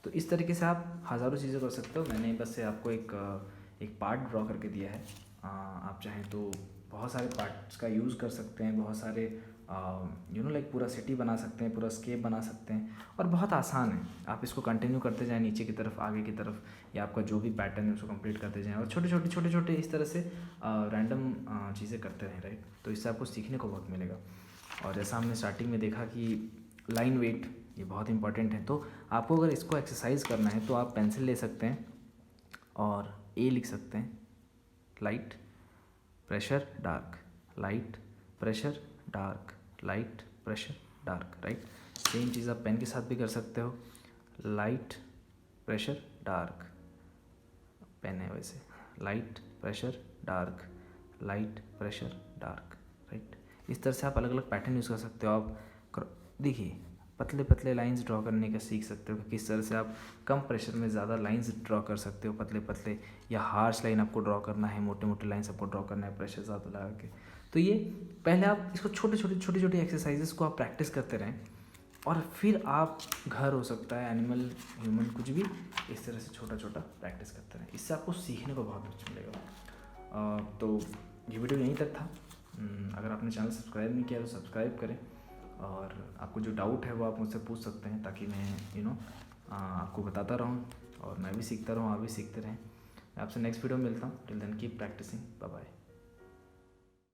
तो इस तरीके से आप हज़ारों चीज़ें कर सकते हो। मैंने बस से आपको एक पार्ट ड्रॉ करके दिया है। आप चाहें तो बहुत सारे पार्ट्स का यूज़ कर सकते हैं, बहुत सारे लाइक पूरा सिटी बना सकते हैं, पूरा स्केप बना सकते हैं, और बहुत आसान है। आप इसको कंटिन्यू करते जाएं नीचे की तरफ, आगे की तरफ, या आपका जो भी पैटर्न है उसको कंप्लीट करते जाएं, और छोटे छोटे इस तरह से रैंडम चीज़ें करते रहें, राइट। तो इससे आपको सीखने को बहुत मिलेगा। और जैसा हमने स्टार्टिंग में देखा कि लाइन वेट ये बहुत इंपॉर्टेंट है, तो आपको अगर इसको एक्सरसाइज करना है तो आप पेंसिल ले सकते हैं और ए लिख सकते हैं, light pressure dark, light pressure dark, light pressure dark, right. Same चीज़ आप पेन के साथ भी कर सकते हो, लाइट प्रेशर डार्क, पेन है वैसे, light pressure dark, light pressure dark, right. इस तरह से आप अलग अलग पैटर्न यूज़ कर सकते हो। आप देखिए पतले पतले लाइंस ड्रॉ करने का सीख सकते हो कि किस तरह से आप कम प्रेशर में ज़्यादा लाइंस ड्रॉ कर सकते हो, पतले पतले, या हार्श लाइन आपको ड्रॉ करना है, मोटे मोटे लाइंस आपको ड्रॉ करना है प्रेशर ज़्यादा लगा के। तो ये पहले आप इसको छोटे छोटे एक्सरसाइजेस को आप प्रैक्टिस करते रहें, और फिर आप घर हो सकता है, एनिमल, ह्यूमन, कुछ भी, इस तरह से छोटा छोटा प्रैक्टिस करते रहें। इससे आपको सीखने को बहुत कुछ मिलेगा। तो ये वीडियो यहीं तक था। अगर आपने चैनल सब्सक्राइब नहीं किया तो सब्सक्राइब करें, और आपको जो डाउट है वो आप मुझसे पूछ सकते हैं, ताकि मैं आपको बताता रहूँ और मैं भी सीखता रहूँ, आप भी सीखते रहें। मैं आपसे नेक्स्ट वीडियो में मिलता हूँ। Till then keep practising, bye bye.